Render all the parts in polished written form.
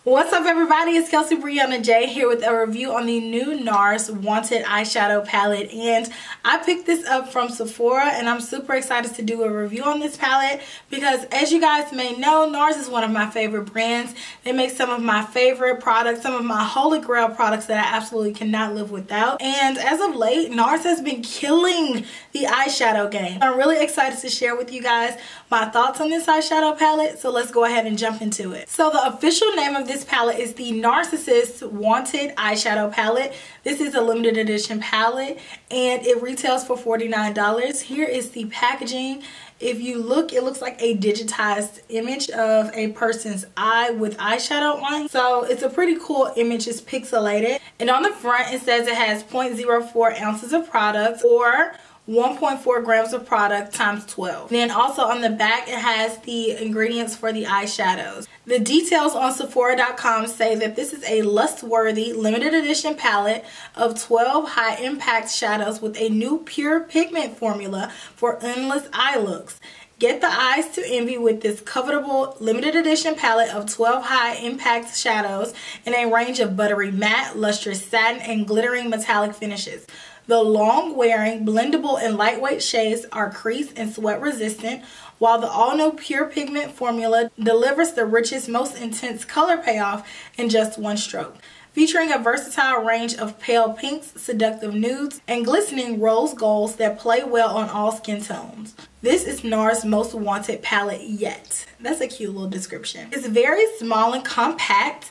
What's up everybody, it's KelseeBrianaJai here with a review on the new NARS Wanted Eyeshadow Palette, and I picked this up from Sephora and I'm super excited to do a review on this palette because, as you guys may know, NARS is one of my favorite brands. They make some of my favorite products, some of my holy grail products that I absolutely cannot live without, and as of late NARS has been killing the eyeshadow game. I'm really excited to share with you guys my thoughts on this eyeshadow palette, so let's go ahead and jump into it. So the official name of this palette is the NARS Wanted Eyeshadow Palette. This is a limited edition palette and it retails for $49. Here is the packaging. If you look, it looks like a digitized image of a person's eye with eyeshadow on. So it's a pretty cool image. It's pixelated. And on the front it says it has 0.04 ounces of product, or 1.4 grams of product times 12. Then also on the back it has the ingredients for the eyeshadows. The details on Sephora.com say that this is a lust-worthy limited edition palette of 12 high impact shadows with a new pure pigment formula for endless eye looks. Get the eyes to envy with this covetable limited edition palette of 12 high impact shadows in a range of buttery matte, lustrous satin, and glittering metallic finishes. The long-wearing, blendable, and lightweight shades are crease and sweat resistant, while the all-new pure pigment formula delivers the richest, most intense color payoff in just one stroke. Featuring a versatile range of pale pinks, seductive nudes, and glistening rose golds that play well on all skin tones. This is NARS' most wanted palette yet. That's a cute little description. It's very small and compact.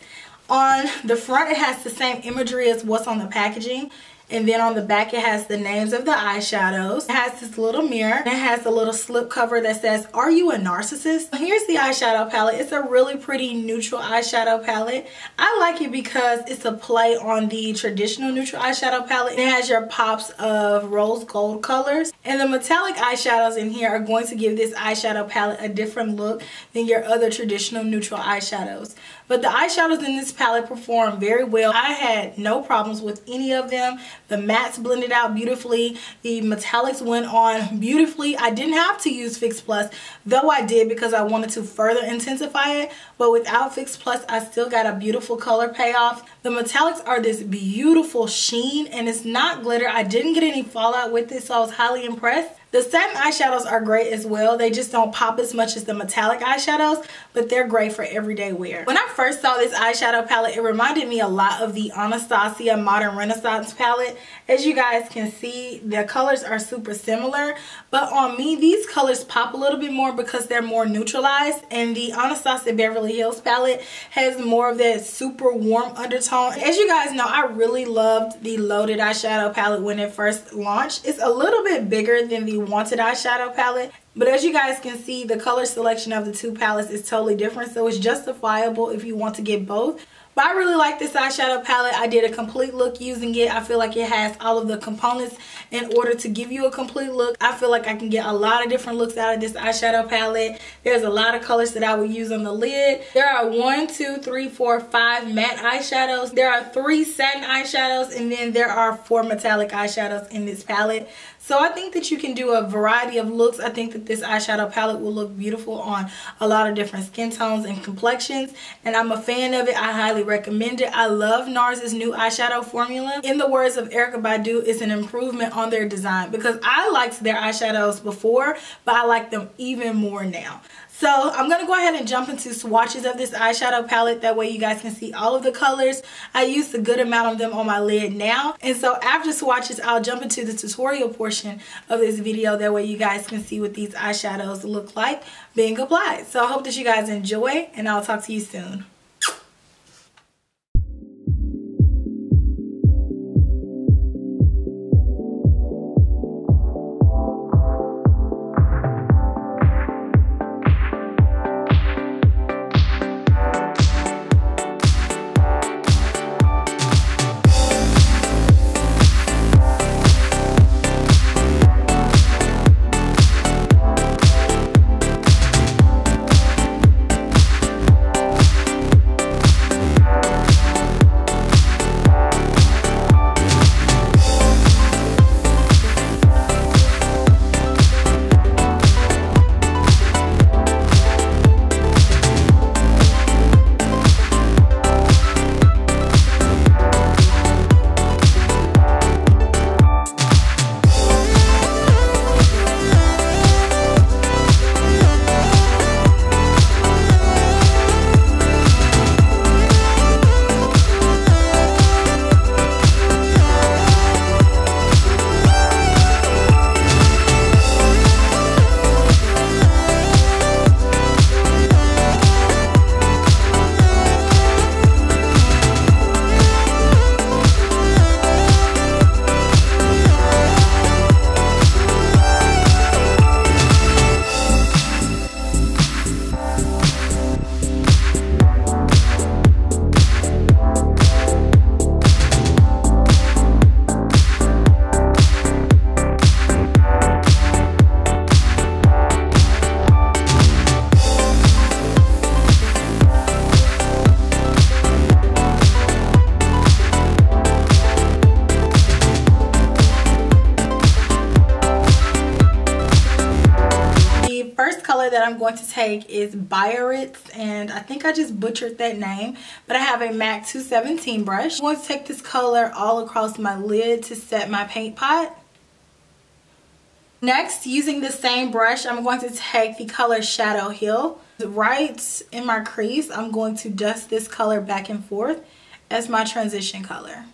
On the front it has the same imagery as what's on the packaging. And then on the back it has the names of the eyeshadows. It has this little mirror. It has a little slip cover that says, "Are you a narcissist?" Here's the eyeshadow palette. It's a really pretty neutral eyeshadow palette. I like it because it's a play on the traditional neutral eyeshadow palette. It has your pops of rose gold colors. And the metallic eyeshadows in here are going to give this eyeshadow palette a different look than your other traditional neutral eyeshadows. But the eyeshadows in this palette perform very well. I had no problems with any of them. The mattes blended out beautifully. The metallics went on beautifully. I didn't have to use Fix Plus, though I did because I wanted to further intensify it. But without Fix Plus, I still got a beautiful color payoff. The metallics are this beautiful sheen, and it's not glitter. I didn't get any fallout with it, so I was highly impressed. The satin eyeshadows are great as well. They just don't pop as much as the metallic eyeshadows, but they're great for everyday wear. When I first saw this eyeshadow palette, it reminded me a lot of the Anastasia Modern Renaissance palette. As you guys can see, the colors are super similar, but on me, these colors pop a little bit more because they're more neutralized, and the Anastasia Beverly Hills palette has more of that super warm undertone. As you guys know, I really loved the Loaded eyeshadow palette when it first launched. It's a little bit bigger than the Wanted eyeshadow palette, but as you guys can see, the color selection of the two palettes is totally different, so it's justifiable if you want to get both. But I really like this eyeshadow palette. I did a complete look using it. I feel like it has all of the components in order to give you a complete look. I feel like I can get a lot of different looks out of this eyeshadow palette. There's a lot of colors that I would use on the lid. There are 1, 2, 3, 4, 5 matte eyeshadows. There are 3 satin eyeshadows, and then there are 4 metallic eyeshadows in this palette. So I think that you can do a variety of looks. I think that this eyeshadow palette will look beautiful on a lot of different skin tones and complexions, and I'm a fan of it. I highly recommend it. I love NARS' new eyeshadow formula. In the words of Erykah Badu, it's an improvement on their design, because I liked their eyeshadows before, but I like them even more now. So I'm going to go ahead and jump into swatches of this eyeshadow palette. That way you guys can see all of the colors. I used a good amount of them on my lid now. And so after swatches, I'll jump into the tutorial portion of this video. That way you guys can see what these eyeshadows look like being applied. So I hope that you guys enjoy, and I'll talk to you soon. going to take is Biarritz, and I think I just butchered that name, but I have a MAC 217 brush. I'm going to take this color all across my lid to set my paint pot. Next, using the same brush, I'm going to take the color Shadow Hill. Right in my crease, I'm going to dust this color back and forth as my transition color.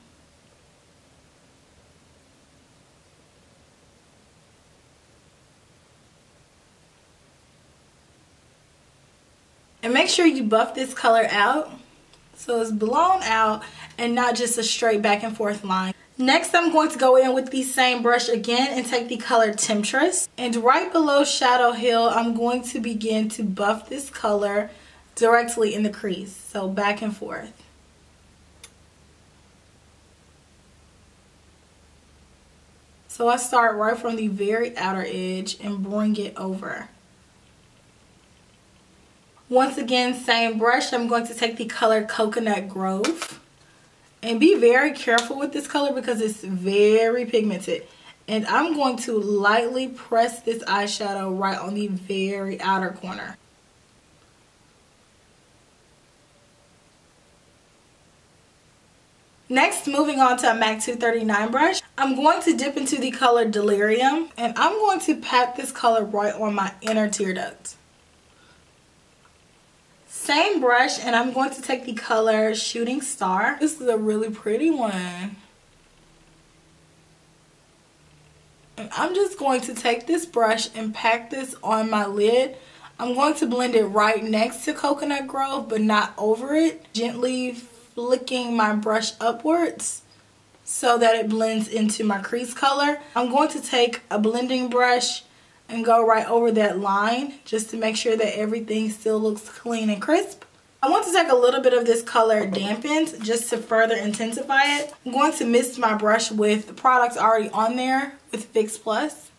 And make sure you buff this color out so it's blown out and not just a straight back and forth line. Next, I'm going to go in with the same brush again and take the color Temptress. And right below Shadow Hill, I'm going to begin to buff this color directly in the crease. So back and forth. So I start right from the very outer edge and bring it over. Once again, same brush, I'm going to take the color Coconut Grove. And be very careful with this color because it's very pigmented. And I'm going to lightly press this eyeshadow right on the very outer corner. Next, moving on to a MAC 239 brush, I'm going to dip into the color Delirium. And I'm going to pat this color right on my inner tear duct. Same brush, and I'm going to take the color Shooting Star. This is a really pretty one. And I'm just going to take this brush and pack this on my lid. I'm going to blend it right next to Coconut Grove, but not over it. Gently flicking my brush upwards so that it blends into my crease color. I'm going to take a blending brush and go right over that line just to make sure that everything still looks clean and crisp. I want to take a little bit of this color Dampened just to further intensify it. I'm going to mist my brush with the products already on there with Fix Plus.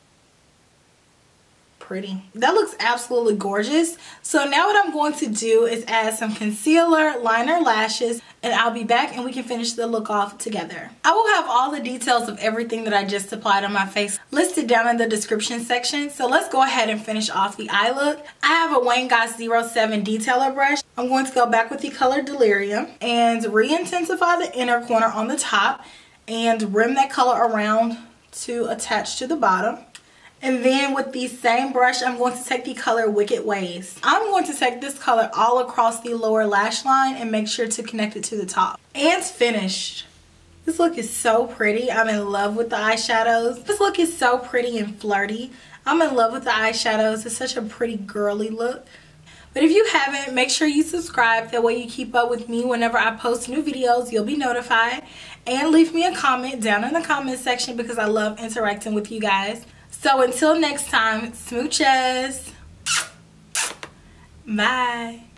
Pretty. That looks absolutely gorgeous. So now what I'm going to do is add some concealer, liner, lashes, and I'll be back and we can finish the look off together. I will have all the details of everything that I just applied on my face listed down in the description section. So let's go ahead and finish off the eye look. I have a Wayne Goss 07 detailer brush. I'm going to go back with the color Delirium and re-intensify the inner corner on the top and rim that color around to attach to the bottom. And then with the same brush, I'm going to take the color Wicked Ways. I'm going to take this color all across the lower lash line and make sure to connect it to the top. And finished. This look is so pretty. I'm in love with the eyeshadows. This look is so pretty and flirty. I'm in love with the eyeshadows. It's such a pretty girly look. But if you haven't, make sure you subscribe. That way you keep up with me whenever I post new videos. You'll be notified. And leave me a comment down in the comment section because I love interacting with you guys. So until next time, smooches. Bye.